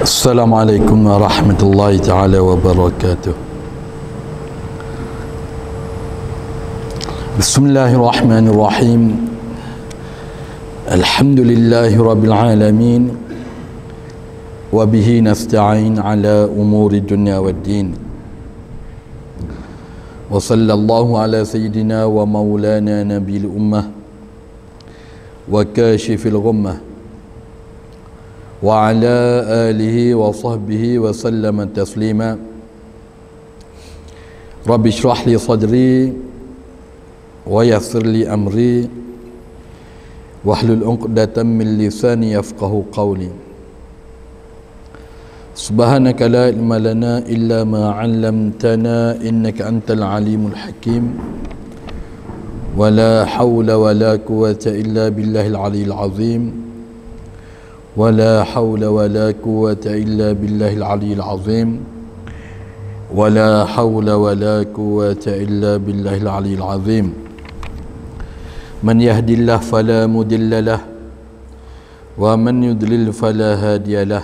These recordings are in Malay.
Assalamualaikum warahmatullahi taala wabarakatuh. Bismillahirrahmanirrahim. Alhamdulillahi rabbil alamin. Wa bihi nasta'in ala umuri dunya waddin. Wa sallallahu ala sayyidina wa maulana nabil ummah wa kashifil ghummah wa ala alihi wa sahbihi wa sallama taslima. Rabbi shrah li sadri wa yassir li amri wahlul 'uqdatam min lisani yafqahu qawli. Subhanaka la ilma lana illa ma 'allamtana innaka antal alimul hakim. Wa la hawla wa la quwwata illa billahil aliyyil azim. ولا حول ولا قوة إلا بالله العلي العظيم ولا حول ولا قوة إلا بالله العلي العظيم من يهدي الله فلا مضل له ومن يضلل فلا هادي له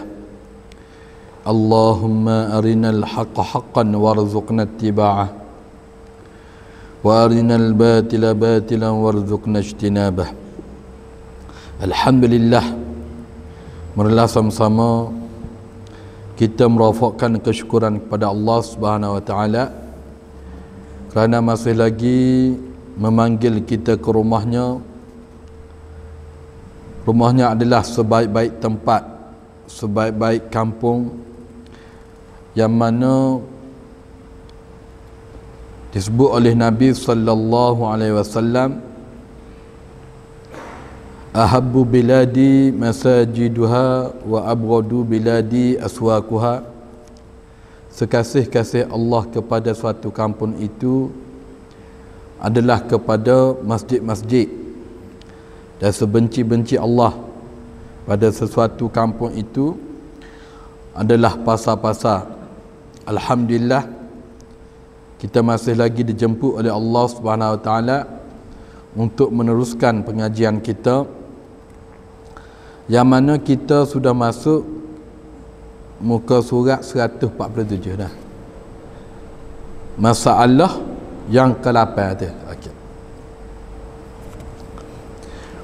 اللهم أرنا الحق حقا وارزقنا اتباعه وأرنا الباطل باطلا وارزقنا اجتنابه. الحمد لله, marilah sama-sama kita merafakkan kesyukuran kepada Allah Subhanahu wa taala kerana masih lagi memanggil kita ke rumahnya. Rumahnya adalah sebaik-baik tempat, sebaik-baik kampung yang mana disebut oleh Nabi sallallahu alaihi wasallam, ahabbu biladi masajiduha wa abghadu biladi aswaquha. Sekasih-kasih Allah kepada suatu kampung itu adalah kepada masjid-masjid, dan sebenci-benci Allah pada sesuatu kampung itu adalah pasar-pasar. Alhamdulillah, kita masih lagi dijemput oleh Allah Subhanahu wa taala untuk meneruskan pengajian kita, yang mana kita sudah masuk muka surat 147 dah. Masalah yang ke-8 tu. Okey.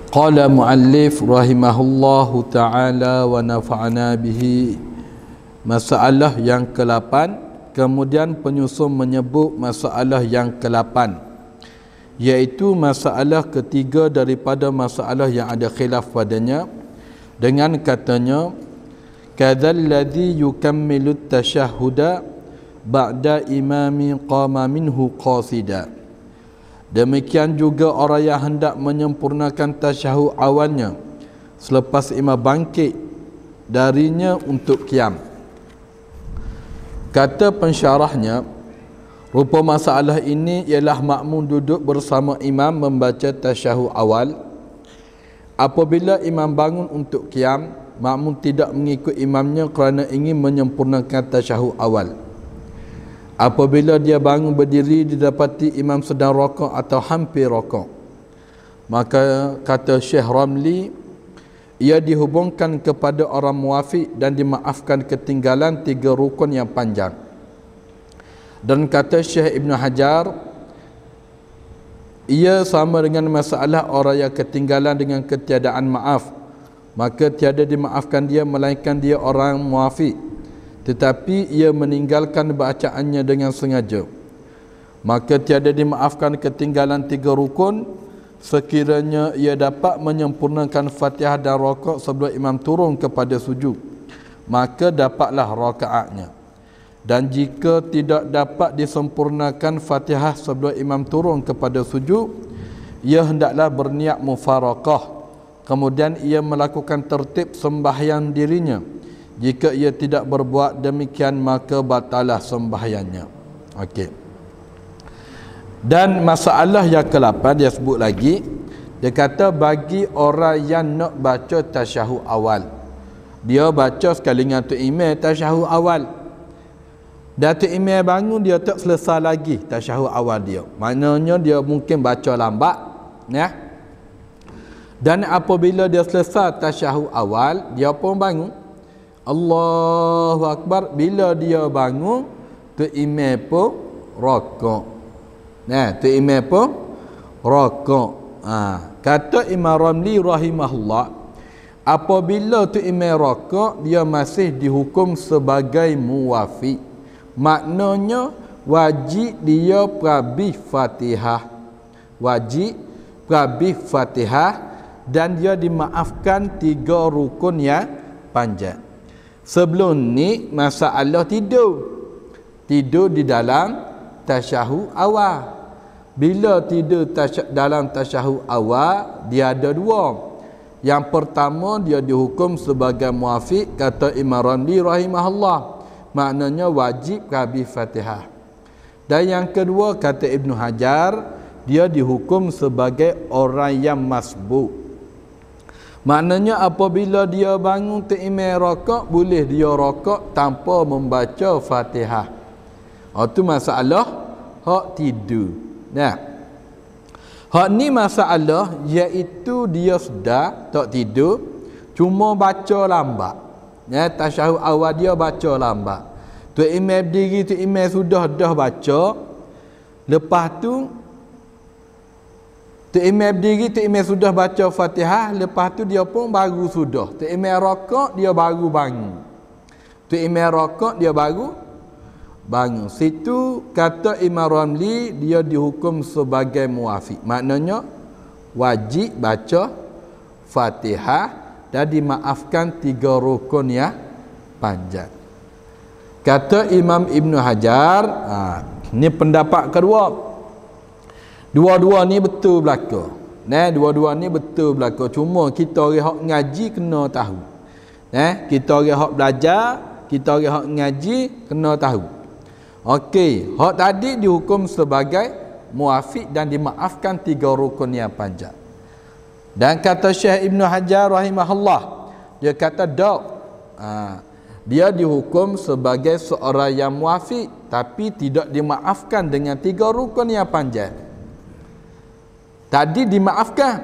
Qala muallif rahimahullahu taala wa nafa'ana bihi. Masalah yang ke-8, kemudian penyusun menyebut masalah yang ke-8, iaitu masalah ketiga daripada masalah yang ada khilaf padanya, dengan katanya kadzalladzi yukammilu tasyahhuda ba'da imami qama minhu qasida. Demikian juga orang yang hendak menyempurnakan tasyahud awalnya selepas imam bangkit darinya untuk qiyam. Kata pensyarahnya, rupa masalah ini ialah makmum duduk bersama imam membaca tasyahud awal. Apabila imam bangun untuk qiyam, makmum tidak mengikut imamnya kerana ingin menyempurnakan tasyahud awal. Apabila dia bangun berdiri didapati imam sedang rakaat atau hampir rakaat, maka kata Syekh Ramli, ia dihubungkan kepada orang muwafiq dan dimaafkan ketinggalan 3 rukun yang panjang. Dan kata Syekh Ibn Hajar, ia sama dengan masalah orang yang ketinggalan dengan ketiadaan maaf, maka tiada dimaafkan dia melainkan dia orang muwafiq, tetapi ia meninggalkan bacaannya dengan sengaja, maka tiada dimaafkan ketinggalan 3 rukun sekiranya ia dapat menyempurnakan Fatihah dan rakaat sebelum imam turun kepada sujud, maka dapatlah rakaatnya. Dan jika tidak dapat disempurnakan Fatihah sebelum imam turun kepada sujud, ia hendaklah berniat mufaraqah, kemudian ia melakukan tertib sembahyang dirinya. Jika ia tidak berbuat demikian, maka batalah sembahyangnya. Okey. Dan masalah yang ke-8 dia sebut lagi, dia kata bagi orang yang nak baca tasyahud awal, dia baca sekali dengan tu imam tasyahud awal, Datuk Imam bangun, dia tak selesai lagi tasyahud awal dia, maknanya dia mungkin baca lambat, ya. Dan apabila dia selesai tasyahud awal, dia pun bangun. Allahu Akbar, bila dia bangun tu imam pun rokok. Nah, tu imam pun rokok. Kata Imam Ramli rahimahullah, apabila tu imam rokok, dia masih dihukum sebagai muwafi. Maknanya wajib dia perhabis Fatihah. Wajib perhabis Fatihah dan dia dimaafkan 3 rukun yang panjang. Sebelum ni masalah tidur. Tidur di dalam tasyahud awal. Bila tidur dalam tasyahud awal, dia ada 2. Yang pertama, dia dihukum sebagai muafiq, kata Imam Ramli rahimahullah. Maknanya wajib habis Fatihah. Dan yang kedua, kata Ibnu Hajar, dia dihukum sebagai orang yang masbuk. Maknanya apabila dia bangun tu imam rokok, boleh dia rokok tanpa membaca Fatihah. Itu masalah hak tidur. Nah, hak ni masalah iaitu dia sedar tak tidur, cuma baca lambat. Ya, tasyahud awal dia baca lambat. Tu imam berdiri, tu imam sudah dah baca. Lepas tu imam berdiri, tu imam sudah baca Fatihah, lepas tu dia pun baru sudah. Tu imam rokok, dia baru bangun. Tu imam rokok, dia baru bangun. Situ kata Imam Ramli, dia dihukum sebagai muwafiq. Maknanya wajib baca Fatihah dan dimaafkan 3 rukun yang panjang. Kata Imam Ibn Hajar, ni pendapat kedua. Dua-dua ni betul belaka. Dua-dua ni betul belaka. Cuma kita orang hak ngaji kena tahu. Kita orang hak belajar, kita orang hak ngaji kena tahu. Okey, hak tadi dihukum sebagai muafiq dan dimaafkan 3 rukun yang panjang. Dan kata Syekh Ibn Hajar rahimahullah, dia kata dia dihukum sebagai seorang yang muafiq tapi tidak dimaafkan dengan 3 rukun yang panjang. Tadi dimaafkan.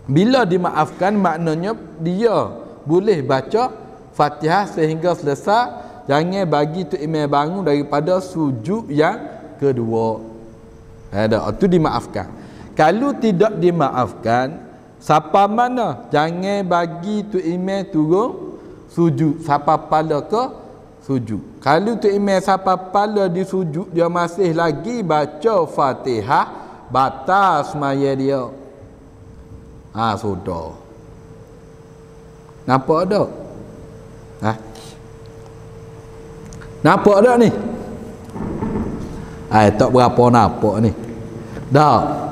Bila dimaafkan, maknanya dia boleh baca Fatihah sehingga selesai. Jangan bagi tu imam bangun daripada sujud yang kedua. Itu dimaafkan. Kalau tidak dimaafkan, siapa mana jangan bagi tu imam turun sujud, siapa pala ke sujud. Kalau tu imam siapa pala di sujud, dia masih lagi baca Fatihah, batal semaya dia. Sudah. Nampak tak? Nampak tak ni? Tak berapa nampak ni. Dah.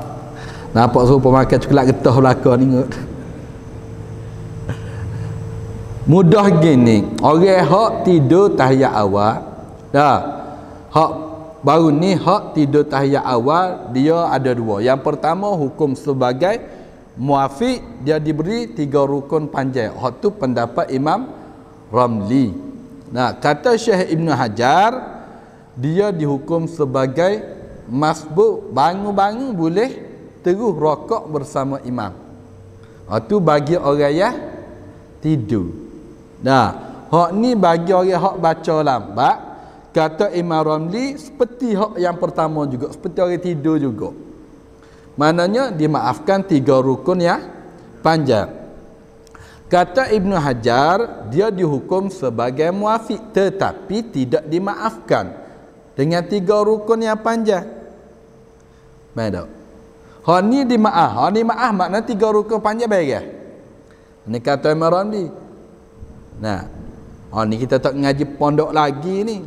Nampak serupa makan coklat getah belakang ni. Mudah gini. Orang hak tidur tahiyat awal. Dah. Hak baru ni hak tidur tahiyat awal, dia ada 2. Yang pertama hukum sebagai muafiq, dia diberi 3 rukun panjang. Hak tu pendapat Imam Ramli. Kata Syekh Ibn Hajar, dia dihukum sebagai masbuk. Bangun-bangun boleh terus rokok bersama imam. Itu bagi orang yang tidur. Hak ni bagi orang hak baca lambat. Kata Imam Ramli, seperti hak yang pertama juga, seperti orang tidur juga. Maknanya dimaafkan 3 rukun yang panjang. Kata Ibn Hajar, dia dihukum sebagai muafiq tetapi tidak dimaafkan dengan 3 rukun yang panjang. Baik tak? Hak ni dimaaf. Hak ni maaf makna 3 rukun panjang baik. Ni kata Imam Ramli. Ni kita tak ngaji pondok lagi ni.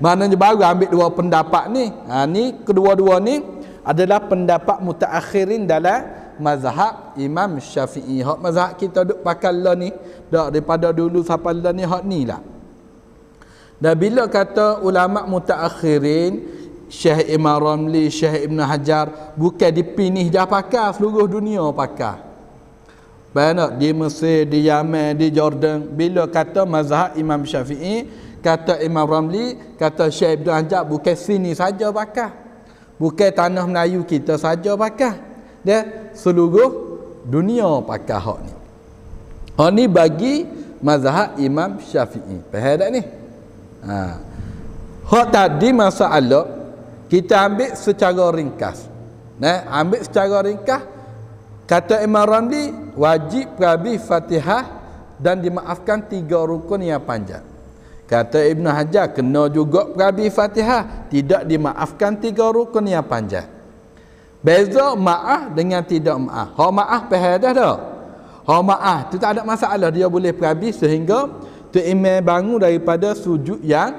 Maknanya baru ambil 2 pendapat ni. Ni kedua-dua ni adalah pendapat mutaakhirin dalam mazhab Imam Syafi'i. Hak mazhab kita duk pakai lah ni dak daripada dulu sampai lah ni hak ni lah. Dan bila kata ulama mutaakhirin, Syekh Imam Ramli, Syekh Ibn Hajar, bukan dipilih dah pakai, seluruh dunia pakai. Banyak di Mesir, di Yaman, di Jordan. Bila kata mazhab Imam Syafi'i, kata Imam Ramli, kata Syekh Ibn Hajar, bukan sini saja pakai, bukan tanah Melayu kita saja pakai, dia seluruh dunia pakai hak ni. Ni bagi mazhab Imam Syafi'i. Faham tak ni? Hak tadi masalah kita ambil secara ringkas. Ambil secara ringkas, kata Imam Ramli wajib perabi Fatihah dan dimaafkan 3 rukun yang panjang. Kata Ibn Hajar kena juga perabi Fatihah, tidak dimaafkan 3 rukun yang panjang. Beza maaf dengan tidak maaf. Hak maaf faham dah tak? Hak maaf tu tak ada masalah, dia boleh perabi sehingga tu imam bangun daripada sujud yang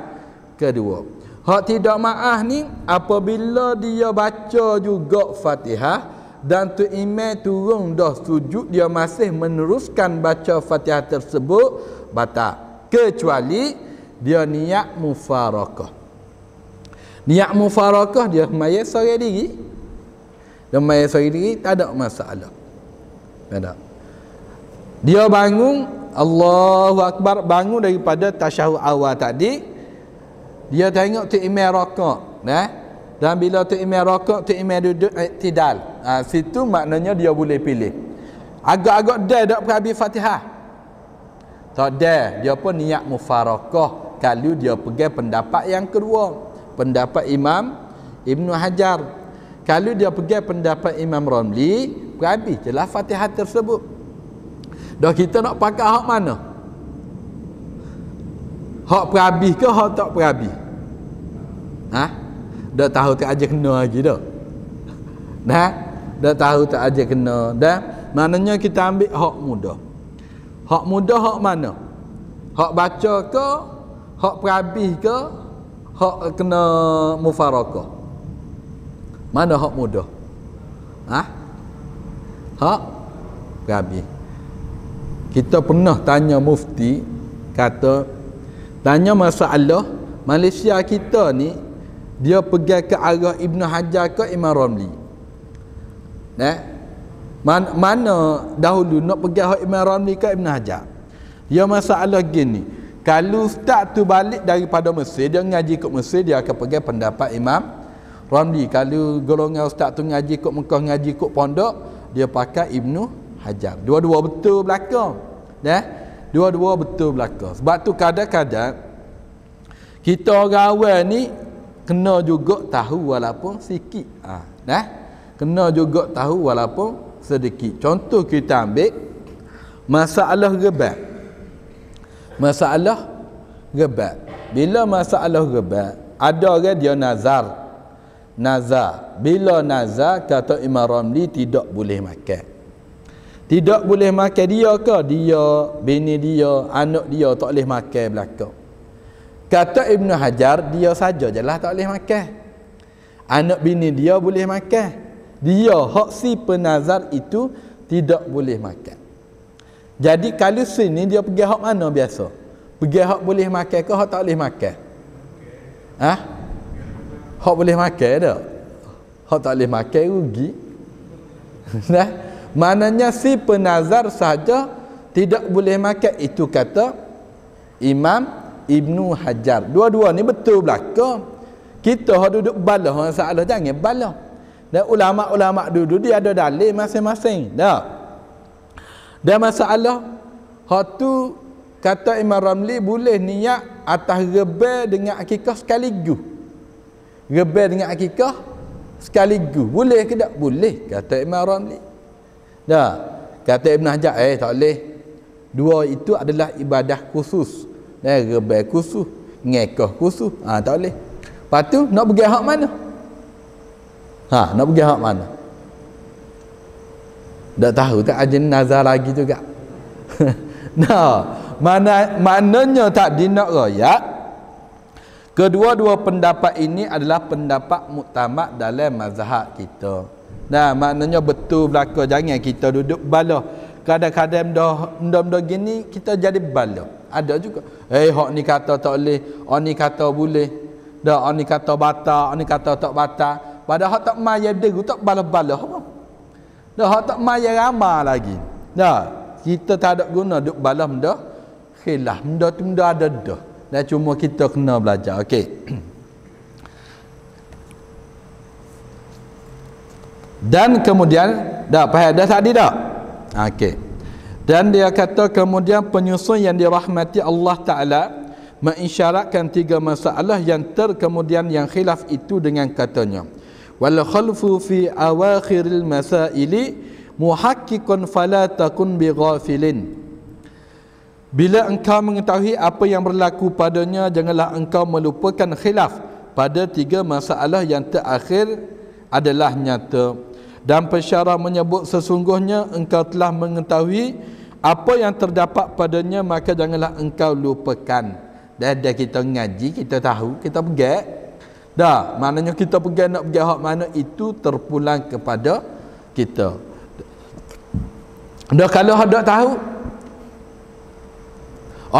kedua. Hak tidak maaf ni apabila dia baca juga Fatihah dan tu imam turun dah sujud, dia masih meneruskan baca Fatihah tersebut, batal. Kecuali dia niat mufarakah. Niat mufarakah dia mayat seorang diri. Dia mayat seorang diri tak ada masalah. Tak ada. Dia bangun Allahu Akbar, bangun daripada tasyahud awal tadi, dia tengok tu imam rakaat, dan bila tu imam rakaat, tu imam duduk iktidal. Situ maknanya dia boleh pilih. Agak-agak dah tak perabi Fatihah. Tak dah, dia pun niat mufarakah kalau dia pegang pendapat yang kedua, pendapat Imam Ibn Hajar. Kalau dia pegang pendapat Imam Ramli, perabi jelah Fatihah tersebut. Dah kita nak pakai hak mana? Hak perabi ke hak tak perabi? Dah tahu tak aja kena lagi dah. Dah tahu tak aja kena dah. Maknanya kita ambil hak mudah. Hak mudah hak mana? Hak baca ke, hak perabi ke, hak kena mufarakah? Mana hak mudah? Hak perabi. Kita pernah tanya mufti, kata tanya masalah Malaysia kita ni, dia pergi ke arah Ibn Hajar ke Imam Ramli. Mana dahulu nak pergi arah Imam Ramli ke Ibn Hajar? Dia masalah gini, kalau ustaz tu balik daripada Mesir, dia ngaji kat Mesir, dia akan pergi pendapat Imam Ramli. Kalau golongan ustaz tu ngaji kat Mekah, ngaji kat pondok, dia pakai Ibn Hajar. Dua-dua betul belakang. Dua-dua betul belakang. Sebab tu kadang-kadang kita orang awal ni kena juga tahu walaupun sikit. Kena juga tahu walaupun sedikit. Contoh kita ambil masalah ghibah. Masalah ghibah. Bila masalah ghibah, ada orang dia nazar. Bila nazar, kata Imam Ramli tidak boleh makan. Tidak boleh makan dia ke? Dia, bini dia, anak dia tak boleh makan belakang. Kata Ibn Hajar, dia saja je lah tak boleh makan. Anak bini dia boleh makan. Dia, hak si penazar itu tidak boleh makan. Jadi kalau sini dia pergi hak mana biasa? Pergi hak boleh makan ke hak tak boleh makan? Hak boleh makan tak? Hak tak boleh makan rugi. Maknanya si penazar saja tidak boleh makan. Itu kata Imam Ibn Hajar. Dua-dua ni betul belaka. Kita duduk balah masalah, jangan balah. Dan ulama-ulama dulu dia ada dalil masing-masing. Dan masalah hak tu kata Imam Ramli boleh niat atas rebel dengan akikah sekaligus. Rebel dengan akikah sekaligus. Boleh ke tak? Boleh, kata Imam Ramli. Kata Ibn Hajar, tak boleh. Dua itu adalah ibadah khusus. Rebel khusus, ngekah khusus. Tak boleh. Lepas tu nak pergi hak mana? Nak pergi hak mana? Tak tahu tak ada nazar lagi juga. Maknanya tak nak royak. Kedua-dua pendapat ini adalah pendapat muktamad dalam mazhab kita. Maknanya betul belaka. Jangan kita duduk bala. Kadang-kadang dah gini kita jadi bala. Ada juga. Hak ni kata tak boleh, hak ni kata boleh. Hak ni kata batal, hak ni kata tak batal. Padahal hak tak maya deru tak bala-bala apa. Hak tak maya ramah lagi. Kita tak ada guna duk bala benda khilaf. Benda tu benda ada dah. Dan cuma kita kena belajar. Okey. Dan kemudian dah faham dah tadi dah. Okey. Dan dia kata kemudian penyusun yang dirahmati Allah Ta'ala mengisyaratkan 3 masalah yang kemudian yang khilaf itu dengan katanya wal khalfu fi awakhiril masaili muhaqqiqun fala takun bighafilin. Bila engkau mengetahui apa yang berlaku padanya, janganlah engkau melupakan khilaf pada 3 masalah yang terakhir adalah nyata. Dan pensyarah menyebut sesungguhnya engkau telah mengetahui apa yang terdapat padanya, maka janganlah engkau lupakan. Dah kita ngaji, kita tahu, kita pegang. Dah, maknanya kita pegang nak pegang hak mana itu terpulang kepada kita. Dah kalau hak tak tahu,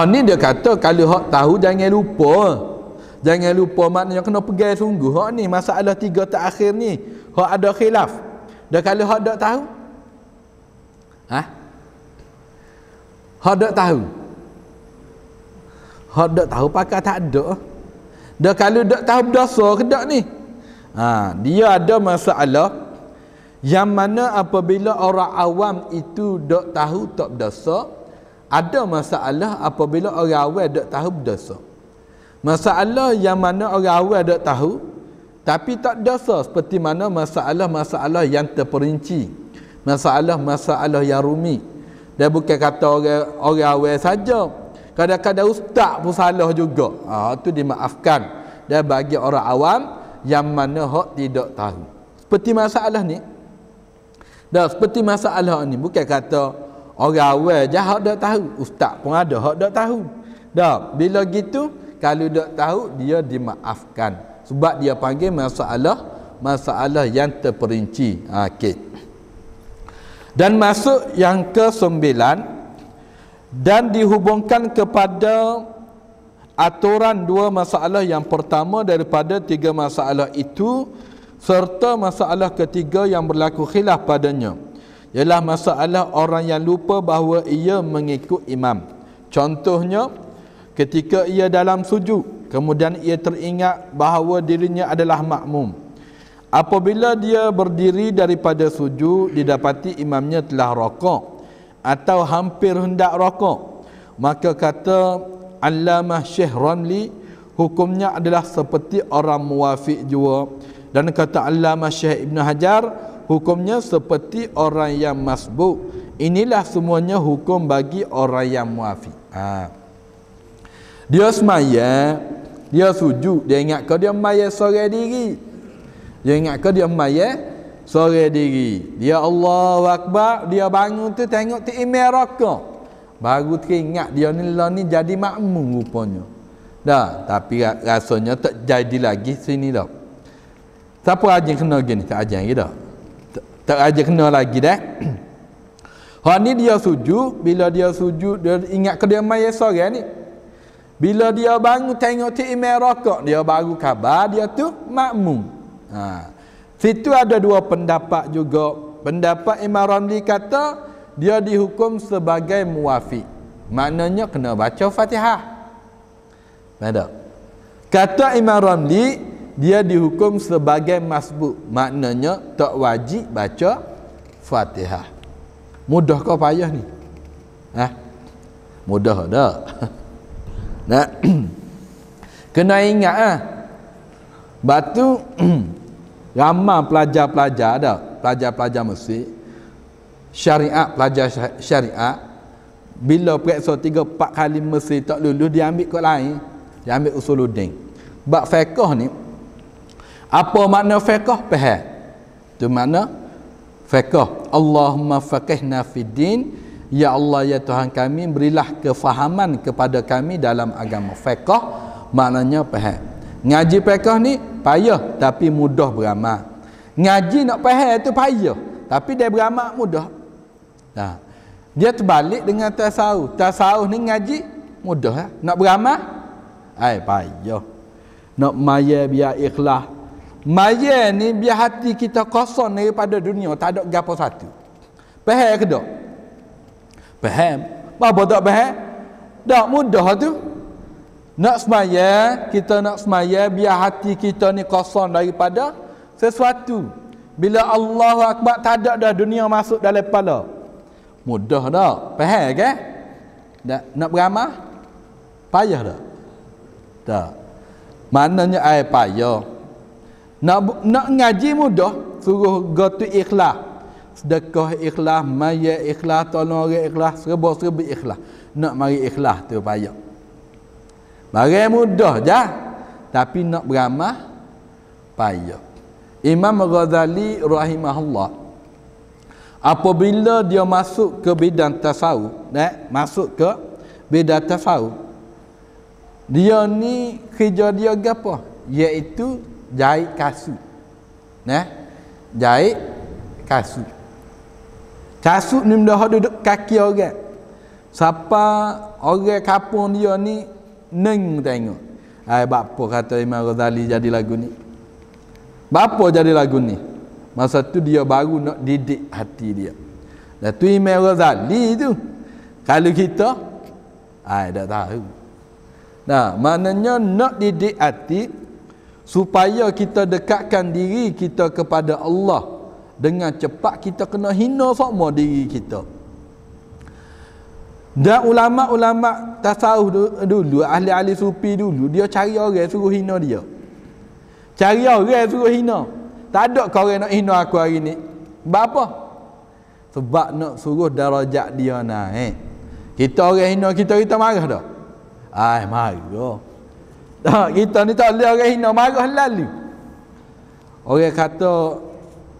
ni dia kata kalau hak tahu jangan lupa. Jangan lupa maknanya kena pegang sungguh. Hak ni masalah 3 terakhir ni, hak ada khilaf. Dah kalau hak tak tahu, hak tak tahu. Hak tak tahu pakai tak ada. Dah kalau tak tahu berdosa ke tak ni? Dia ada masalah yang mana apabila orang awam itu tak tahu tak berdosa. Ada masalah apabila orang awam tak tahu berdosa. Masalah yang mana orang awam tak tahu tapi tak dosa, seperti mana masalah-masalah yang terperinci, masalah-masalah yang rumit. Dia bukan kata orang awam saja, kadang-kadang ustaz pun salah juga. Itu dimaafkan. Dia bagi orang awam yang mana hak tidak tahu. Seperti masalah ni. Dah seperti masalah ni bukan kata orang awam je hak tak tahu, ustaz pun ada hak tak tahu. Dah bila gitu kalau tak tahu dia dimaafkan. Sebab dia panggil masalah yang terperinci. Okey. Dan masuk yang ke-9 dan dihubungkan kepada aturan 2 masalah yang pertama daripada 3 masalah itu serta masalah ketiga yang berlaku khilaf padanya, ialah masalah orang yang lupa bahawa ia mengikut imam. Contohnya ketika ia dalam sujud kemudian ia teringat bahawa dirinya adalah makmum. Apabila dia berdiri daripada sujud, didapati imamnya telah rakaat atau hampir hendak rakaat, maka kata Allamah Syekh Ramli, hukumnya adalah seperti orang muwafiq jua. Dan kata Allamah Syekh Ibn Hajar, hukumnya seperti orang yang masbuk. Inilah semuanya hukum bagi orang yang muwafiq. Dia semaya, dia sujud, dia ingat kau dia maya seorang diri. Dia ingat kau dia maya seorang diri. Dia Allahu Akbar, dia bangun tu tengok tu imam rakaat. Baru teringat dia ni jadi makmum rupanya. Dah, tapi rasanya tak jadi lagi sini dah. Siapa rajin kena gini? Tak rajin lagi dah. Tak rajin kena lagi dah. Hak ni dia sujud, bila dia sujud dia ingat ke dia maya seorang ni. Bila dia bangun tengok tu imam rakaat, dia baru khabar dia tu makmum. Situ ada 2 pendapat juga. Pendapat Imam Ramli kata dia dihukum sebagai muwafiq. Maknanya kena baca Fatihah. Ada. Kata Imam Ramli dia dihukum sebagai masbuk. Maknanya tak wajib baca Fatihah. Mudah kau payah ni? Mudah dah. Nah, kena ingat batu ramai pelajar-pelajar dah, pelajar-pelajar Mesir syariat, pelajar syariat bila periksa 3-4 kali Mesir tak lulus, dia ambil kod lain, dia ambil usuluddin. Bab fiqh ni apa makna fiqh? Faham tu makna fiqh. Allahumma faqihna fid din, ya Allah ya Tuhan kami berilah kefahaman kepada kami dalam agama. Fiqh maknanya faham. Ngaji fiqh ni payah tapi mudah beramal. Ngaji nak faham tu payah tapi dia beramal mudah. Dia terbalik dengan tasawuf. Tasawuf ni ngaji mudah, nak beramal payah. Nak maya biar ikhlas. Maya ni biar hati kita kosong daripada dunia, tak ada gapo satu. Faham ke tak? Faham. Apa tak faham? Tak mudah tu. Nak semaya, kita nak semaya biar hati kita ni kosong daripada sesuatu. Bila Allahu Akbar tak ada dah dunia masuk dalam kepala. Mudah dah. Faham ke? Nak beramal? Payah dah. Tak. Maknanya ai payah. Nak ngaji mudah, suruh go tu ikhlas. Sedekah ikhlas, maya ikhlas, tolong orang ikhlas, serba-serba ikhlas. Nak mari ikhlas tu payah. Barang mudah je, tapi nak beramal payah. Imam Ghazali rahimahullah, apabila dia masuk ke bidang tasawuf, masuk ke bidang tasawuf, dia ni kerja dia gapo? Iaitu jahit kasut. Jahit kasut. Kasut ni dah duduk kaki orang. Siapa orang kampung dia ni neng tengok. Bapa kata Imam Ghazali jadi lagu ni. Bapa jadi lagu ni. Masa tu dia baru nak didik hati dia. Dan tu Imam Ghazali tu. Kalau kita tak tahu. Nah, maknanya nak didik hati supaya kita dekatkan diri kita kepada Allah. Dengan cepat kita kena hina semua diri kita. Dan ulama-ulama tasawuf dulu, ahli-ahli sufi dulu, dia cari orang suruh hina dia. Cari orang suruh hina. Tak ada kau orang nak hina aku hari ni. Sebab apa? Sebab nak suruh darajat dia naik. Kita orang hina kita marah dah. Marah. Kita ni tak boleh orang hina marah lalu. Orang kata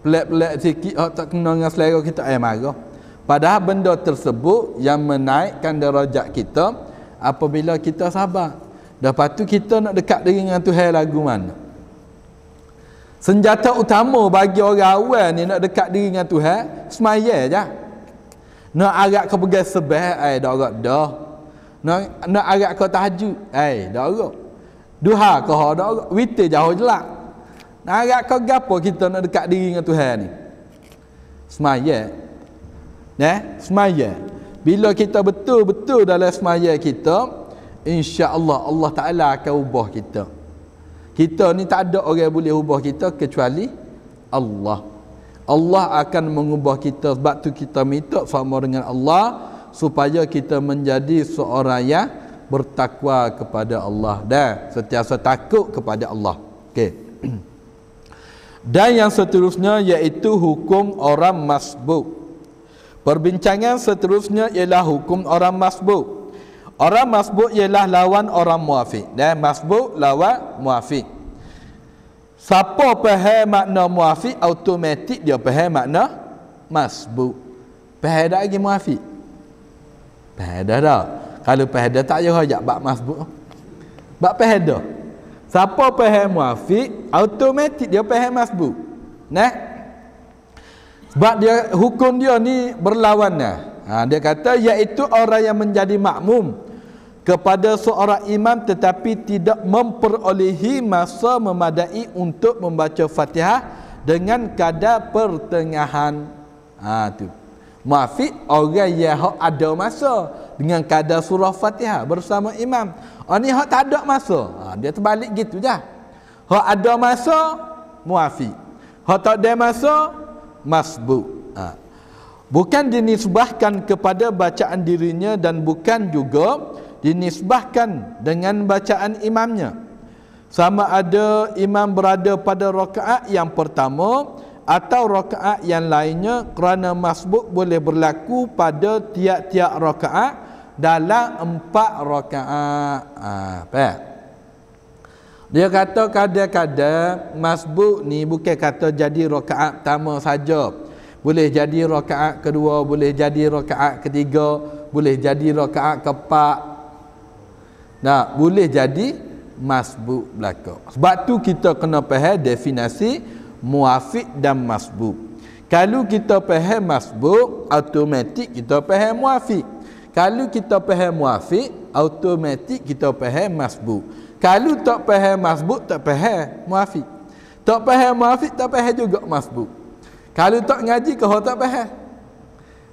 pelak-pelak sikit tak kena dengan selera kita marah. Padahal benda tersebut yang menaikkan darajat kita apabila kita sabar. Lepas tu kita nak dekat dengan Tuhan lagu mana? Senjata utama bagi orang awal ni nak dekat diri dengan Tuhan, semaya je. Nak agak kau pergi sebah, dah agak dah. Nak agak kau tahajud, dah agak. Duha kau dah agak, witir jauh jelak. Nak agak kau gapo kita nak dekat diri dengan Tuhan ni? Semaya. Semaya. Bila kita betul-betul dalam semaya kita, insya-Allah Allah Taala akan ubah kita. Kita ni tak ada orang boleh ubah kita kecuali Allah. Allah akan mengubah kita. Sebab tu kita minta sama dengan Allah supaya kita menjadi seorang yang bertakwa kepada Allah dan sentiasa takut kepada Allah. Okey. Dan yang seterusnya iaitu hukum orang masbuk. Perbincangan seterusnya ialah hukum orang masbuk. Orang masbuk ialah lawan orang muafiq. Dan masbuk lawan muafiq. Siapa faham makna muafiq, automatik dia faham makna masbuk. Faham dah lagi muafiq? Faham dah. Kalau faham dah tak payah ajak bab masbuk. Bab faham dah. Siapa faham muafiq, automatik dia faham masbuk. Sebab dia hukum dia ni berlawanan. Dia kata iaitu orang yang menjadi makmum kepada seorang imam tetapi tidak memperolehi masa memadai untuk membaca Fatihah dengan kadar pertengahan. Tu. Muafiq orang yang ada masa dengan kadar surah Fatihah bersama imam. Ni hak tak ada masa. Dia terbalik gitu je. Hak ada masa muafiq. Hak tak ada masa masbuk. Bukan dinisbahkan kepada bacaan dirinya dan bukan juga dinisbahkan dengan bacaan imamnya. Sama ada imam berada pada rakaat yang pertama atau rakaat yang lainnya, kerana masbuk boleh berlaku pada tiap-tiap rakaat dalam 4 rakaat. Faham? Dia kata kadang-kadang masbuk ni bukan kata jadi rakaat pertama saja. Boleh jadi rakaat kedua, boleh jadi rakaat ketiga, boleh jadi rakaat keempat. Boleh jadi masbuk belaka. Sebab tu kita kena faham definisi muafiq dan masbuk. Kalau kita faham masbuk, automatik kita faham muafiq. Kalau kita faham muafiq, automatik kita faham masbuk. Kalau tak faham masbuk, tak faham muafiq. Tak faham muafiq, tak faham juga masbuk. Kalau tak ngaji, kau tak faham.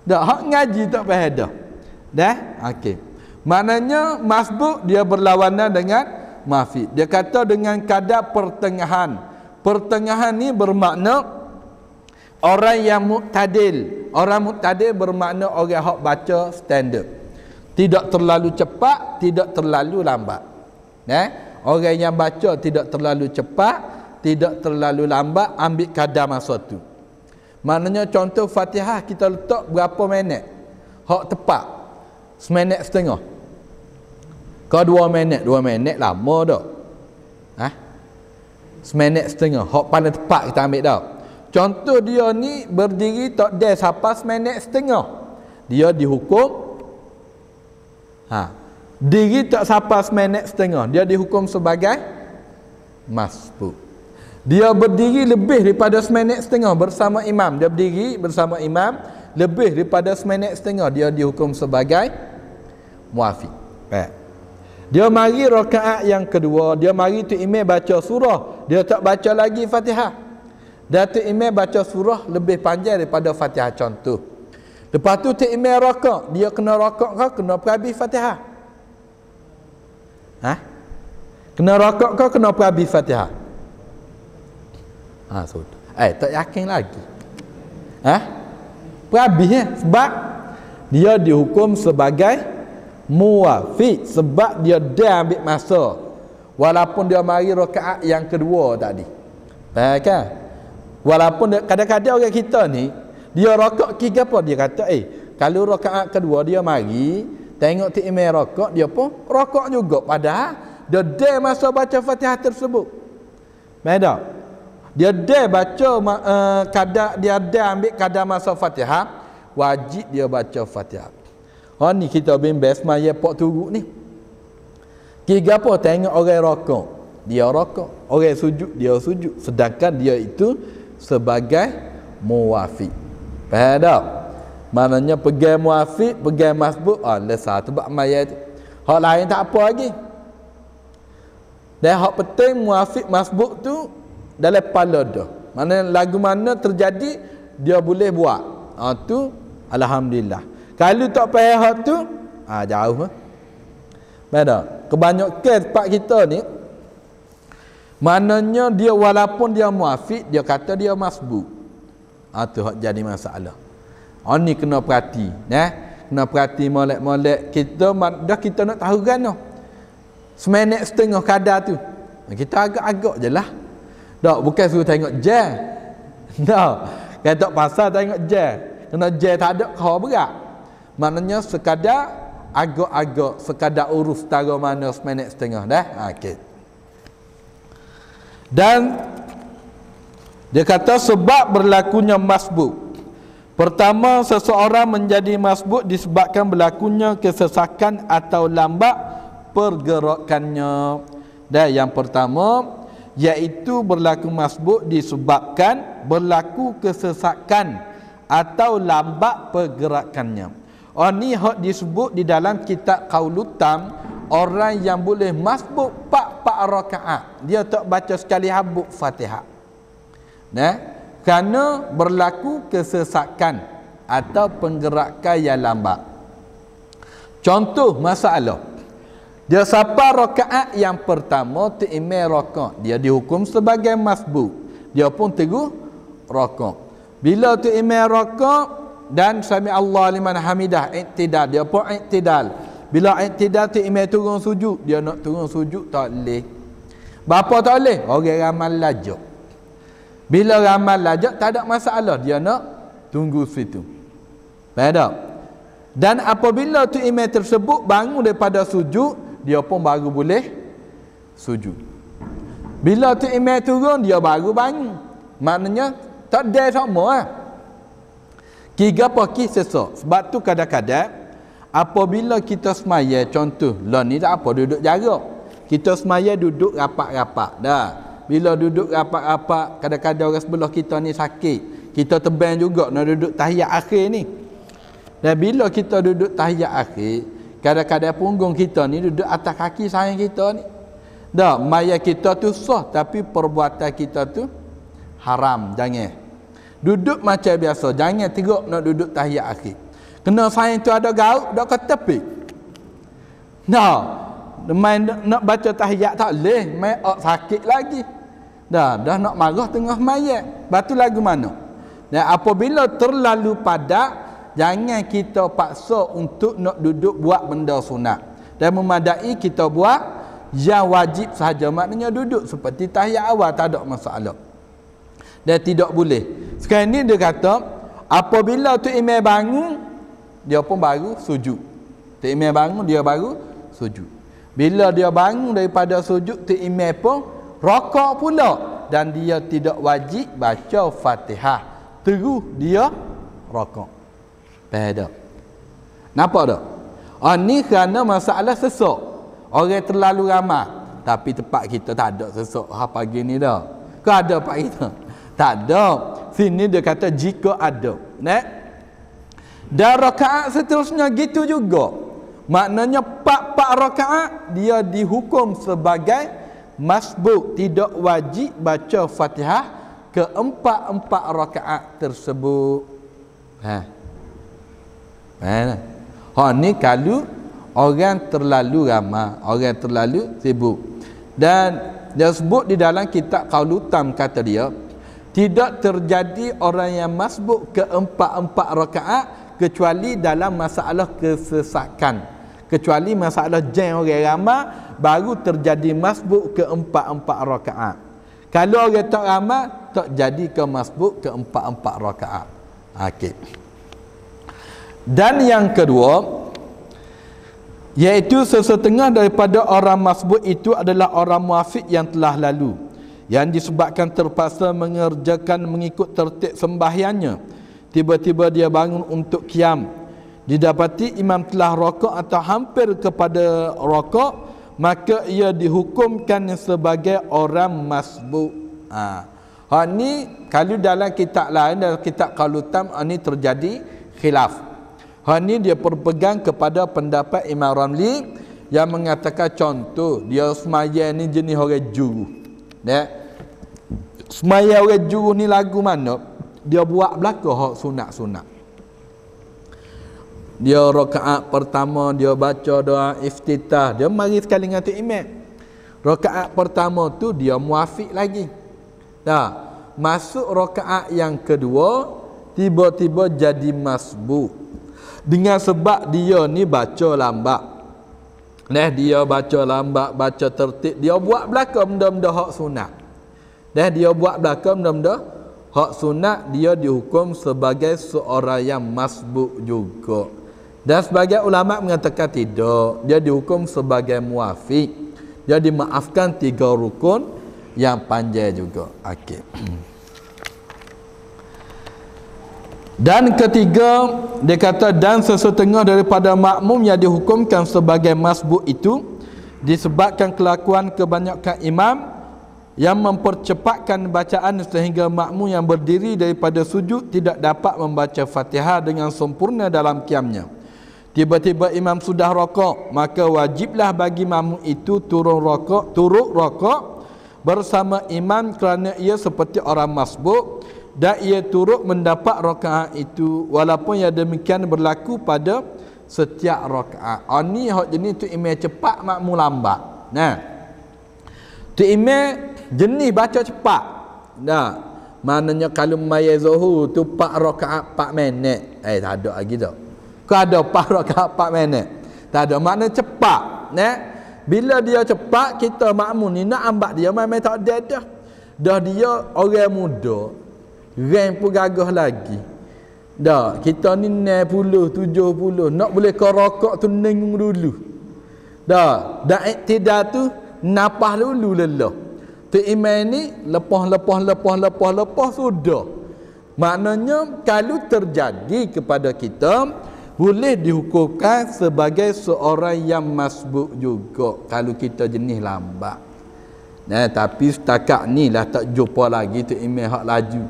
Dah, hak ngaji tak faham dah. Okey. Maknanya masbuk dia berlawanan dengan muafiq. Dia kata dengan kadar pertengahan. Pertengahan ni bermakna orang yang muktadil. Orang muktadil bermakna orang hak baca standard. Tidak terlalu cepat, tidak terlalu lambat. Orang yang baca tidak terlalu cepat, tidak terlalu lambat, ambil kadar masa tu. Maknanya contoh Fatihah kita letak berapa minit? Hak tepat. Seminit setengah. Kau 2 minit, 2 minit lama dah. Seminit setengah. Hak paling tepat kita ambil dah. Contoh dia ni berdiri tak ada sampai seminit setengah. Dia dihukum diri tak sampai seminit setengah. Dia dihukum sebagai masbuk. Dia berdiri lebih daripada seminit setengah bersama imam. Dia berdiri bersama imam lebih daripada seminit setengah. Dia dihukum sebagai muafiq. Dia mari rakaat yang kedua, dia mari tu imam baca surah, dia tak baca lagi Fatihah. Dan tu imam baca surah lebih panjang daripada Fatihah contoh. Lepas tu imam rakaat, dia kena rakaat kau kena perhabis Fatihah. Kena rakaat kau kena perhabis Fatihah. Tak yakin lagi. Perhabis sebab dia dihukum sebagai muwafiq sebab dia ambil masa walaupun dia mari rakaat yang kedua tadi. Faham kan? Walaupun kadang-kadang orang kita ni dia rakaat kira apa dia kata kalau rakaat kedua dia mari tengok tu imam rakaat dia pun rakaat juga padahal dia masa baca Fatihah tersebut. Faham? Dia baca kadar dia ambil kadar masa Fatihah, wajib dia baca Fatihah. Ni kita bimbang semaya pok turuk ni. Kira apa tengok orang rokok, dia rokok, orang sujud, dia sujud, sedangkan dia itu sebagai muwafiq. Faham tak? Maknanya pegang muwafiq, pegang masbuk, lesah sebab maya tu. Hak lain tak apa lagi. Dan hak penting muwafiq masbuk tu dalam kepala dah. Mana lagu mana terjadi dia boleh buat. Tu alhamdulillah. Kalau tak payah hak tu, jauh. Mana? Kebanyakan tempat kita ni, maknanya dia walaupun dia muafiq, dia kata dia masbuk. Tu hak jadi masalah. Ni kena perhati. Kena perhati molek-molek. Kita nak tahu kan? Seminit setengah kadar tu. Kita agak-agak je lah. Tak, bukan suruh tengok je. Tak. Kata pasal tengok je. Kena je tak ada kau berat. Maknanya sekadar agak-agak, sekadar urus tara mana seminit setengah dah. Okey. Dan dia kata sebab berlakunya masbuk. Pertama, seseorang menjadi masbuk disebabkan berlakunya kesesakan atau lambat pergerakannya. Dan yang pertama iaitu berlaku masbuk disebabkan berlaku kesesakan atau lambat pergerakannya. Ni hak disebut di dalam kitab Qaulul Tam, orang yang boleh masbuk 4 rakaat dia tak baca sekali habuk Fatihah. Kerana berlaku kesesakan atau penggerakan yang lambat. Contoh masalah. Dia sampai rakaat yang pertama tu imam rakaat, dia dihukum sebagai masbuk. Dia pun teguh rakaat. Bila tu imam rakaat dan sami Allah liman hamidah, iktidal, dia pun iktidal. Bila iktidal tu imam turun sujud, dia nak turun sujud tak boleh. Bapa tak boleh? Orang ramal lajak. Bila ramal lajak tak ada masalah, dia nak tunggu situ. Faham tak? Dan apabila tu imam tersebut bangun daripada sujud, dia pun baru boleh sujud. Bila tu imam turun, dia baru bangun. Maknanya tak ada sama lah. Tiga pagi sesak. Sebab tu kadang-kadang apabila kita semaya, contoh lah ni tak apa duduk jarak. Kita semaya duduk rapat-rapat dah. Bila duduk rapat-rapat, kadang-kadang orang sebelah kita ni sakit. Kita tebang juga nak duduk tahiyat akhir ni. Dan bila kita duduk tahiyat akhir, kadang-kadang punggung kita ni duduk atas kaki sayang kita ni. Dah, maya kita tu sah tapi perbuatan kita tu haram, jangan. Duduk macam biasa, jangan teruk nak duduk tahiyat akhir. Kena sayang tu ada gaut, dak ke tepi. Main nak baca tahiyat tak boleh, main sakit lagi. Dah nak marah tengah mayat. Batu lagu mana? Dan apabila terlalu padat, jangan kita paksa untuk nak duduk buat benda sunat. Dan memadai kita buat yang wajib sahaja, maknanya duduk seperti tahiyat awal, tak ada masalah. Dan tidak boleh. Sekarang ni dia kata, apabila tu imam bangun, dia pun baru sujud. Tu imam bangun, dia baru sujud. Bila dia bangun daripada sujud, tu imam pun rokok pula, dan dia tidak wajib baca Fatihah, terus dia rokok. Faham tak? Nampak tak? Ni kerana masalah sesok. Orang terlalu ramai, tapi tempat kita tak ada sesok pagi ni dah. Kau ada pak kita? Tak ada. Sini dia kata jika ada. Dan rakaat seterusnya gitu juga. Maknanya 4 rakaat dia dihukum sebagai masbuk, tidak wajib baca Fatihah ke 4 rakaat tersebut. Ni kalau orang terlalu ramai, orang terlalu sibuk. Dan dia sebut di dalam kitab Qaulutam, kata dia, tidak terjadi orang yang masbuk ke 4 rakaat kecuali dalam masalah kesesakan. Kecuali masalah jam orang ramai, baru terjadi masbuk ke 4 rakaat. Kalau orang tak ramai, tak jadi ke masbuk ke 4 rakaat. Okey. Dan yang kedua, iaitu sesetengah daripada orang masbuk itu adalah orang muafiq yang telah lalu, yang disebabkan terpaksa mengerjakan mengikut tertib sembahyangnya. Tiba-tiba dia bangun untuk qiyam, didapati imam telah rokok atau hampir kepada rokok, maka ia dihukumkan sebagai orang masbuk. Ni kalau dalam kitab lain, dalam kitab Qaulutam, ni terjadi khilaf. Ni dia berpegang kepada pendapat Imam Ramli yang mengatakan, contoh dia semaya ni jenis orang juru. Semaya orang juru ni lagu mana? Dia buat belaka hak sunat-sunat. Dia rakaat pertama dia baca doa iftitah, dia mari sekali dengan tu imam. Rakaat pertama tu dia muafiq lagi. Masuk rakaat yang kedua, tiba-tiba jadi masbuk. Dengan sebab dia ni baca lambat. Dia baca lambat, baca tertib, dia buat belaka benda-benda hak sunat. Dia buat belaka benda-benda hak sunat, dia dihukum sebagai seorang yang masbuk juga. Dan sebagai ulama mengatakan tidak, dia dihukum sebagai muafiq. Dia dimaafkan 3 rukun yang panjang juga. Okey. Dan ketiga, dia kata, dan sesetengah daripada makmum yang dihukumkan sebagai masbuk itu disebabkan kelakuan kebanyakan imam yang mempercepatkan bacaan sehingga makmum yang berdiri daripada sujud tidak dapat membaca Fatihah dengan sempurna dalam qiyamnya. Tiba-tiba imam sudah rokok, maka wajiblah bagi makmum itu turut rokok bersama imam kerana ia seperti orang masbuk, dan ia turut mendapat rakaat itu, walaupun yang demikian berlaku pada setiap rakaat. Ni hak jenis tu imam cepat, makmum lambat. Tu imam jenis baca cepat. Maknanya kalau maya zuhur tu 4 rakaat 4 minit. Tak ada lagi dah. Kau ada 4 rakaat 4 minit. Tak ada, maknanya cepat. Bila dia cepat, kita makmum ni nak ambat dia memang tak ada dah. Dah dia orang muda, rang pun gagah lagi. Kita ni 60, 70, nak boleh kau rokok tu nengung dulu. Dan iktidal tu napah dulu lelah. Tu imam ni lepas sudah. Maknanya kalau terjadi kepada kita, boleh dihukumkan sebagai seorang yang masbuk juga kalau kita jenis lambat. Tapi setakat ni lah tak jumpa lagi tu imam hak laju.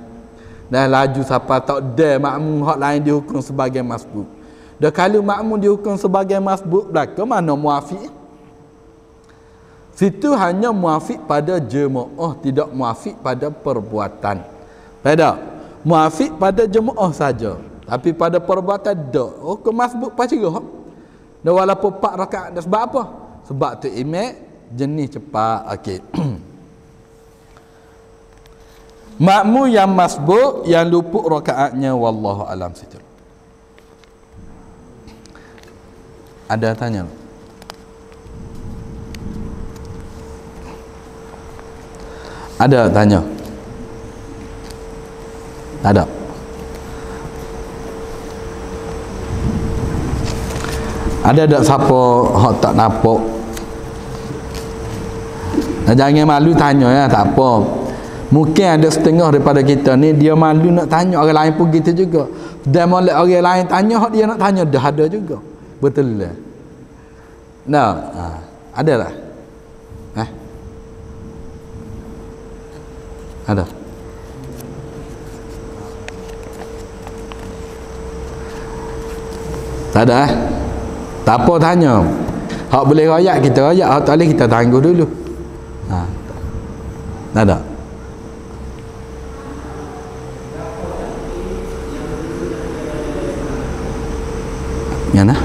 Laju siapa tak ada makmum hak lain dihukum sebagai masbuk. Dan kalau makmum dihukum sebagai masbuk, belaka mana muafiq? Situ hanya muafiq pada jemaah, tidak muafiq pada perbuatan. Pada muafiq pada jemaah saja, tapi pada perbuatan dak. Hukum masbuk pacarah. Dan walaupun 4 rakaat, dah sebab apa? Sebab tu imam jenis cepat. Okey. Makmum yang masbuk yang luput rakaatnya, wallahu alam situ. Ada tanya? Ada tanya? Ada. Ada tak siapa hak tak nampak? Jangan malu tanya ya, tak apa. Mungkin ada setengah daripada kita ni dia malu nak tanya, orang lain pun gitu juga. Dan molek orang lain tanya, hak dia nak tanya dah ada juga. Betul lah. Nah, ada lah. Ada. Tak ada tak apa tanya. Hak boleh royak kita royak, hak tak boleh kita tangguh dulu. Tak ada. Mana?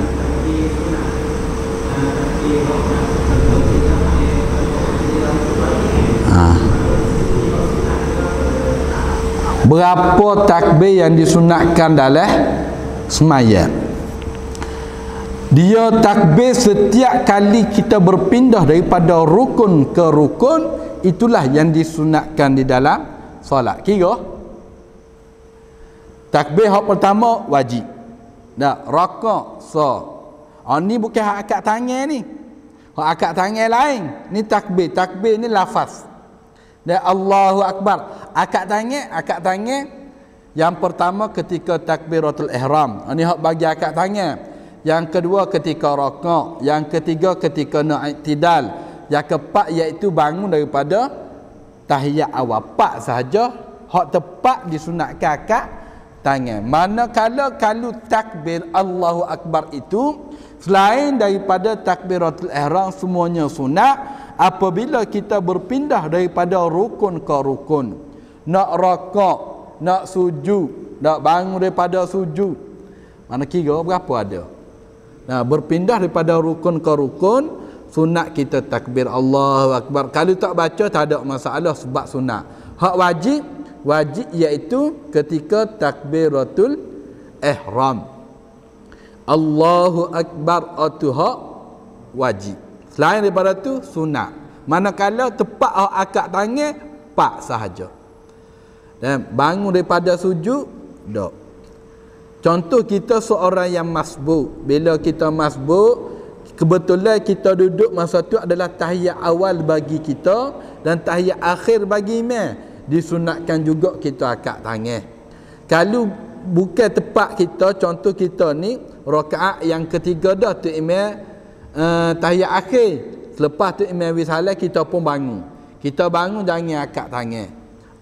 Berapa takbir yang disunatkan dalam sembahyang? Dia takbir setiap kali kita berpindah daripada rukun ke rukun, itulah yang disunatkan di dalam solat. Kira takbir hak pertama wajib. Dah rakaat ni bukan hak akad tangan ni. Hak akad tangan lain. Ni takbir. Takbir ni lafaz. Dan Allahu Akbar. Akad tangan yang pertama ketika takbiratul ihram. Ini hak bagi akad tangan. Yang kedua ketika rakaat. Yang ketiga ketika i'tidal. Yang keempat iaitu bangun daripada tahiyat awal. 4 sahaja hak tepat disunatkan akad tangan. Manakala kalau takbir Allahu Akbar itu selain daripada takbiratul ihram semuanya sunat. Apabila kita berpindah daripada rukun ke rukun, nak rakaat, nak sujud, nak bangun daripada sujud, mana kira berapa ada. Nah, berpindah daripada rukun ke rukun, sunat kita takbir Allahu Akbar. Kalau tak baca tak ada masalah sebab sunat. Hak wajib iaitu ketika takbiratul ihram. Allahu Akbar itu hak wajib. Selain daripada tu sunat. Manakala tepat akad tangan 4 sahaja. Dan bangun daripada sujud tak. Contoh kita seorang yang masbuk. Bila kita masbuk, kebetulan kita duduk masa tu adalah tahiyat awal bagi kita dan tahiyat akhir bagi imam. Disunatkan juga kita akad tangan. Kalau bukan tepat kita, contoh kita ni rakaat yang ketiga dah tu imam tahiyat akhir, selepas tu imam wisalah kita pun bangun. Kita bangun jangan akad tangan.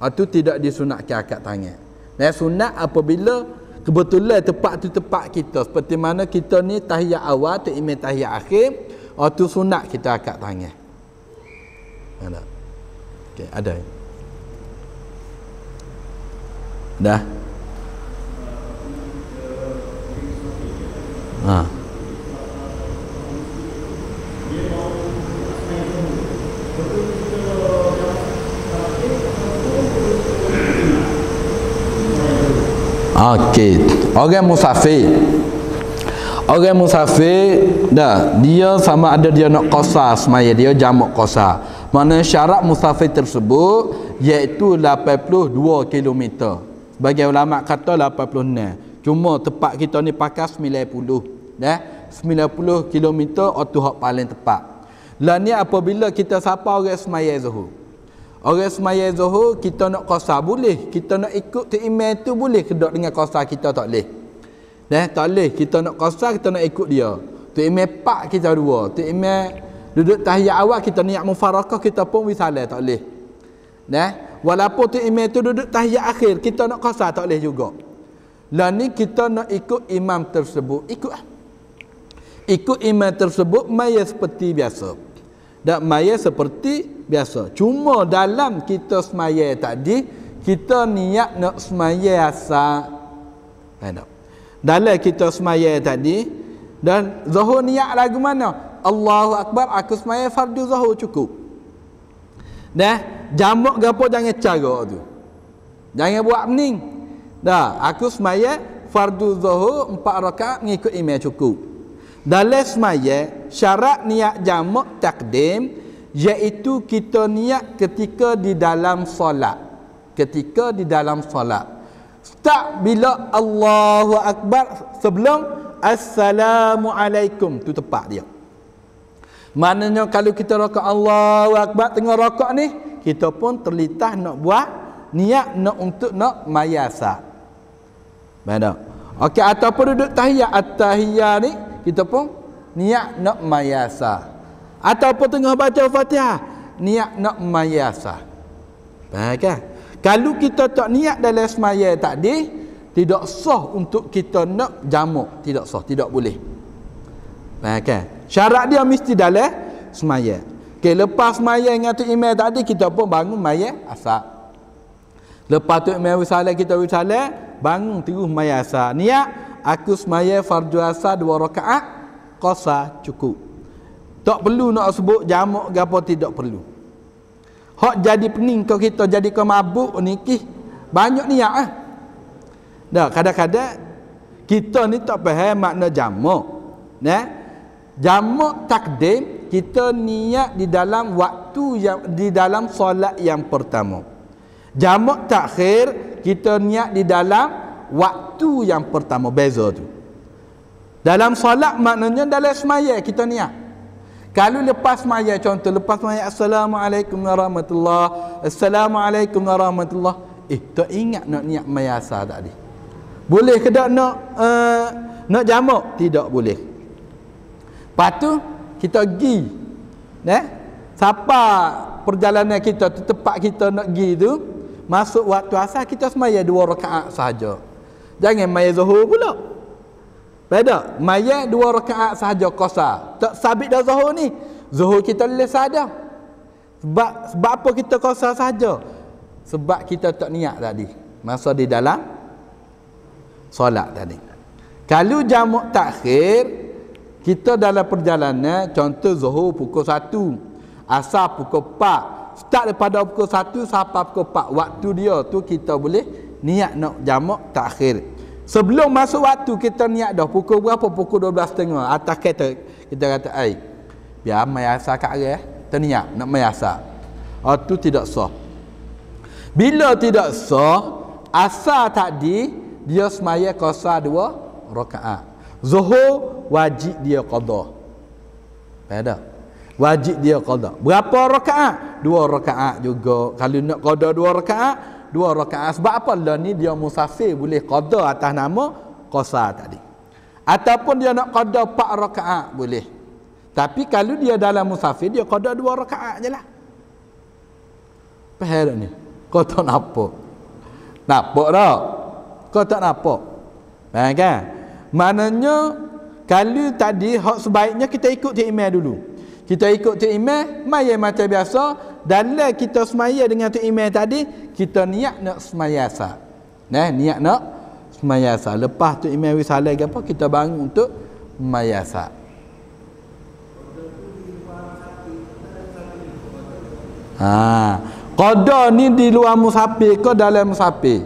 Itu tidak disunatkan akad tangan. Dan sunat apabila kebetulan tepat tu tepat kita, seperti mana kita ni tahiyat awal tu imam tahiyat akhir, itu sunat kita akad tangan. Ada. Okey, ada. Dah. Okey, orang musafir dah, dia sama ada dia nak qasar semaya, dia jamak qasar. Mana syarat musafir tersebut iaitu 82 km. Bagi ulama kata 86. Cuma tepat kita ni pakai 90. Dah, 90 km itu hak paling tepat. Lah ni apabila kita sapa orang semaya zuhur. Orang semaya zuhur kita nak qasar boleh, kita nak ikut tu imam tu boleh, kedok dengan qasar kita tak boleh. Tak boleh, kita nak qasar kita nak ikut dia. Tu imam pak kita dua, tu imam duduk tahiyat awal kita niat mufarakah kita pun wisalah tak boleh. Walaupun tu imam tu duduk tahiyat akhir kita nak qasar tak boleh juga. Lah ni kita nak ikut imam tersebut, ikut imam tersebut maya seperti biasa. Dan maya seperti biasa. Cuma dalam kita semaya tadi, kita niat nak semaya asal. Dalam kita semaya tadi, dan zuhur niat lagu mana? Allahu Akbar, aku semaya fardu zuhur cukup. Jamak gapo jangan cara tu. Jangan buat pening. Dah, aku semaya fardu zuhur 4 rakaat ngikut imam cukup. Dalam semaya syarat niat jamak takdim iaitu kita niat ketika di dalam solat. Ketika di dalam solat. Start bila Allahu Akbar sebelum Assalamualaikum, tu tepat dia. Maknanya kalau kita rakaat Allahu Akbar tengah rakaat ni, kita pun terlintas nak buat niat nak untuk nak mayasa. Mana? Okey, ataupun duduk tahiyat at-tahiyat ni kita pun niat nak mayasa. Ataupun tengah baca Fatihah niat nak mayasa. Faham kan? Kalau kita tak niat dalam semaya tadi, tidak sah untuk kita nak jamak, tidak sah, tidak boleh. Faham kan? Syarat dia mesti dalam semaya. Okey, lepas semaya dengan tu imam tadi kita pun bangun maya asar. Lepas tu imam wisalah kita wisalah, bangun terus maya asar. Niat aku semaya fardu asar 2 rakaat qasar cukup. Tak perlu nak sebut jamak ke apa, tidak perlu. Hak jadi pening kau kita jadi kau mabuk ni banyak niat ah. Dah kadang-kadang kita ni tak faham makna jamak. Nah, jamak takdim kita niat di dalam waktu yang di dalam solat yang pertama. Jamak takhir kita niat di dalam waktu yang pertama, beza tu. Dalam solat maknanya dalam semaya kita niat. Kalau lepas semaya, contoh lepas semaya Assalamualaikum warahmatullahi, Assalamualaikum warahmatullahi, tak ingat nak niat mayasa tadi. Boleh ke tak nak jamak? Tidak boleh. Lepas tu kita pergi, siapa perjalanan kita tu, tempat kita nak pergi tu, masuk waktu asar kita semaya 2 rakaat sahaja. Jangan maya zuhur pula. Beda, maya 2 rakaat sahaja qasar. Tak sabit dah zuhur ni. Zuhur kita boleh sahaja. Sebab apa kita qasar sahaja? Sebab kita tak niat tadi masa di dalam solat tadi. Kalau jamak takhir, kita dalam perjalanan, contoh zuhur pukul 1, asar pukul 4, start daripada pukul 1 sampai pukul 4, waktu dia tu kita boleh niat nak jamak takhir. Sebelum masuk waktu kita niat dah pukul berapa? Pukul 12.30 atas kereta kita kata biar mayasa kat arah kita niat nak mayasa. Tu tidak sah. Bila tidak sah, asar tadi dia semaya qasar 2 rakaat. Zuhur wajib dia qada. Pada wajib dia qada. Berapa rakaat? 2 rakaat juga. Kalau nak qada 2 rakaat, 2 rakaat. Sebab apa? Lah ni dia musafir, boleh qada atas nama qasar tadi. Ataupun dia nak qada 4 rakaat boleh. Tapi kalau dia dalam musafir, dia qada 2 rakaat je lah. Faham ni? Kau tak nampak? Nampak tak? Kau tak nampak? Faham kan? Maknanya kalau tadi hak sebaiknya kita ikut imam dulu. Kita ikut imam, maya macam biasa. Dalam kita semaya dengan imam tadi, kita niat nak semaya asar. Niat nak semaya asar. Lepas tu imam wisalah ke apa, kita bangun untuk semaya asar. Qada ni di luar musafir ke dalam musafir?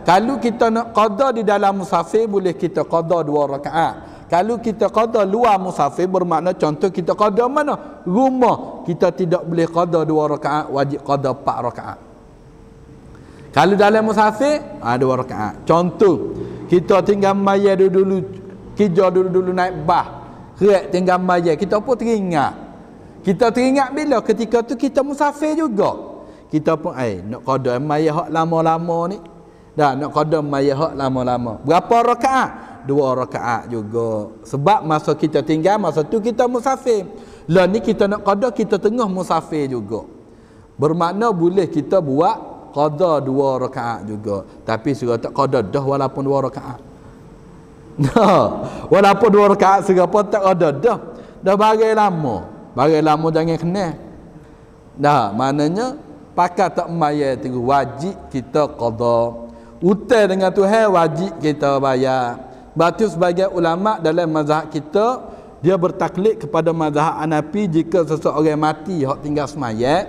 Kalau kita nak qada di dalam musafir, boleh kita qada 2 rakaat. Kalau kita qada luar musafir, bermakna contoh kita qada mana? Rumah. Kita tidak boleh qada 2 rakaat, wajib qada 4 rakaat. Kalau dalam musafir, 2 rakaat. Contoh, kita tinggal maya dulu, kerja dulu naik bah. Kerak tinggal maya, kita pun teringat. Kita teringat bila? Ketika tu kita musafir juga. Kita pun nak qada maya hak lama-lama ni. Nak qada maya hak lama-lama. Berapa rakaat? 2 rakaat juga. Sebab masa kita tinggal, masa tu kita musafir. Lah ni kita nak qada, kita tengah musafir juga. Bermakna boleh kita buat qada 2 rakaat juga. Tapi surah tak qada dah walaupun 2 rakaat. Walaupun 2 rakaat surah pun tak qada dah. Dah bagai lama. Bagai lama jangan kenal. Maknanya pakai tak maya tu wajib kita qada. Hutang dengan Tuhan wajib kita bayar. Batu sebagai ulama dalam mazhab kita, dia bertaklid kepada mazhab Hanafi jika seseorang mati hak tinggal semayat,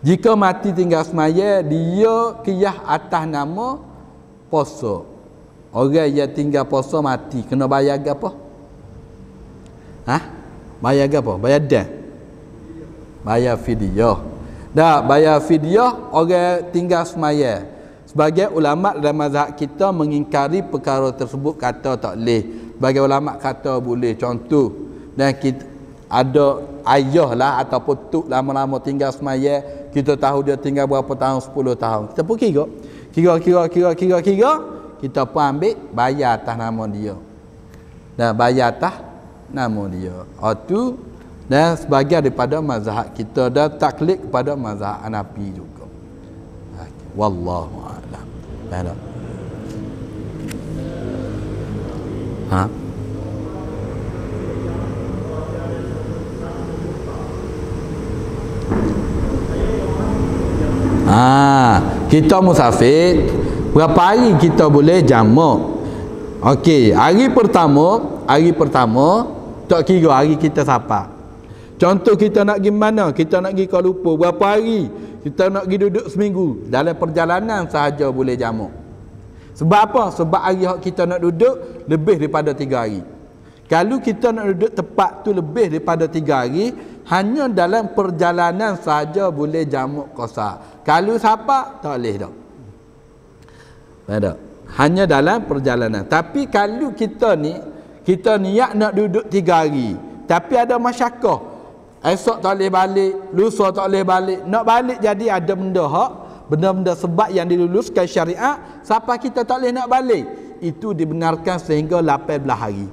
Jika mati tinggal semaya, dia qiyah atas nama puasa. Orang yang tinggal puasa mati kena bayar apa? Bayar apa? Bayar dah. Bayar fidyah. Dah bayar fidyah orang tinggal semaya. Sebagai ulama dalam mazhab kita mengingkari perkara tersebut, kata tak boleh. Sebagai ulama kata boleh. Contoh, dan kita ada ayah lah ataupun tuk lama-lama tinggal semaya, kita tahu dia tinggal berapa tahun, 10 tahun. Kita pun kira, kita pun ambil bayar atas nama dia. Dan bayar atas nama dia. Itu dan sebagai daripada mazhab kita, dan taklid kepada mazhab Hanafi juga. Wallahu a'lam. Kita musafir, berapa hari kita boleh jamak? Okey, hari pertama tak kira hari kita siapa. Contoh, kita nak pergi mana? Kita nak pergi Kuala Lumpur, berapa hari? Kita nak pergi duduk seminggu. Dalam perjalanan sahaja boleh jamak. Sebab apa? Sebab hari kita nak duduk lebih daripada 3 hari. Kalau kita nak duduk tepat tu lebih daripada 3 hari, hanya dalam perjalanan sahaja boleh jamak qasar. Kalau siapa, tak boleh dah. Hanya dalam perjalanan. Tapi kalau kita niat nak duduk 3 hari, tapi ada masyarakat, esok tak boleh balik, lusa tak boleh balik, nak balik jadi ada benda-benda sebab yang diluluskan syariat, siapa kita tak boleh nak balik, itu dibenarkan sehingga 18 hari.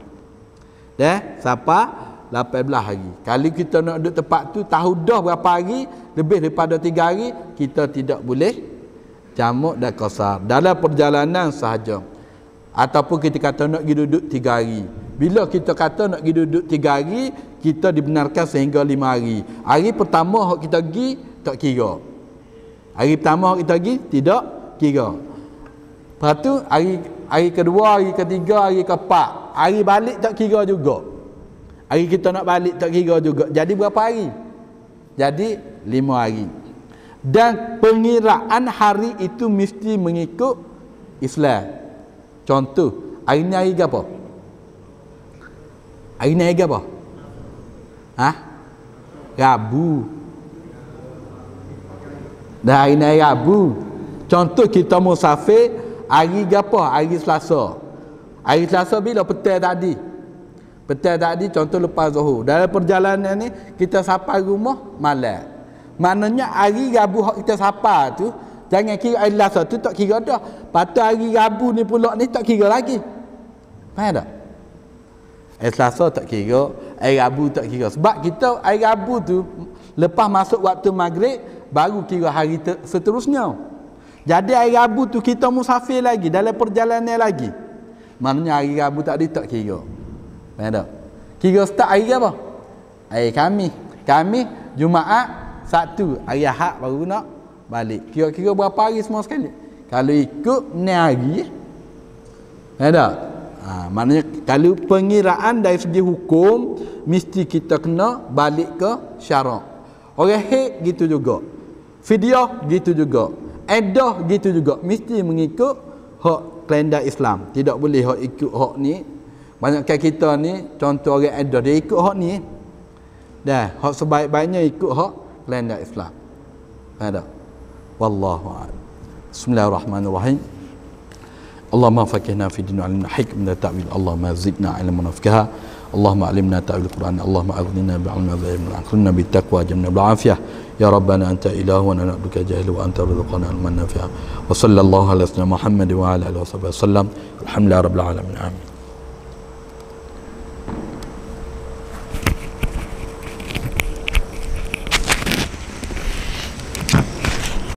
Siapa 18 hari. Kalau kita nak duduk tempat tu, tahu dah berapa hari, lebih daripada 3 hari, kita tidak boleh jamak dan qasar dalam perjalanan sahaja. Ataupun kita kata nak pergi duduk 3 hari. Bila kita kata nak pergi duduk 3 hari, kita dibenarkan sehingga 5 hari. Hari pertama hak kita pergi tak kira. Hari pertama hak kita pergi tidak kira. Lepas tu hari kedua, hari ketiga, hari keempat, hari balik tak kira juga. Hari kita nak balik tak kira juga. Jadi berapa hari? Jadi 5 hari. Dan pengiraan hari itu mesti mengikut Islam. Contoh, hari ni hari apa? Hari ni hari apa? Rabu. Dan hari ni hari Rabu. Contoh, kita musafir hari apa? Hari Selasa. Hari Selasa bila? Petang tadi, contoh lepas Zuhur. Dalam perjalanan ni kita sampai rumah malam. Maknanya hari Rabu hak kita sampai tu, jangan kira hari Selasa tu tak kira dah. Patut hari Rabu ni pula ni tak kira lagi. Faham tak? Hari Selasa tak kira, hari Rabu tak kira. Sebab kita hari Rabu tu lepas masuk waktu maghrib baru kira hari seterusnya. Jadi hari Rabu tu kita musafir lagi, dalam perjalanan lagi. Maknanya hari Rabu tadi tak kira. Faham tak? Kira start hari apa? Hari Khamis, Jumaat, Sabtu, hari Ahad baru nak balik. Kira-kira berapa hari semua sekali? Kalau ikut ni hari, faham tak? Maknanya kalau pengiraan dari segi hukum, mesti kita kena balik ke syarak. Orang haid gitu juga, fidyah gitu juga, edah gitu juga, mesti mengikut hak kalender Islam. Tidak boleh hak ikut hak ni. Banyakkan kita ni, contoh orang edah, dia ikut hak ni. Dah, hak sebaik-baiknya ikut hak kalender Islam. Faham tak? Wallahu a'lam. Bismillahirrahmanirrahim. Allahumma faqihna fi din wa 'allimna hikmatan ta'wil. Allahumma zidna 'ilman nafqaha. Allahumma 'allimna ta'wil Qur'an. Allahumma aghnina bi'ilmin wa akhirna bittaqwa jannah bil 'afiyah. Ya rabbana anta ilahu wa na'buduka jahilu wa anta rizqana 'ilman nafi'a. Wa sallallahu ala sayyidina Muhammad wa ala alihi wa sahbihi wasallam. Alhamdulillah rabbil alamin. Amin.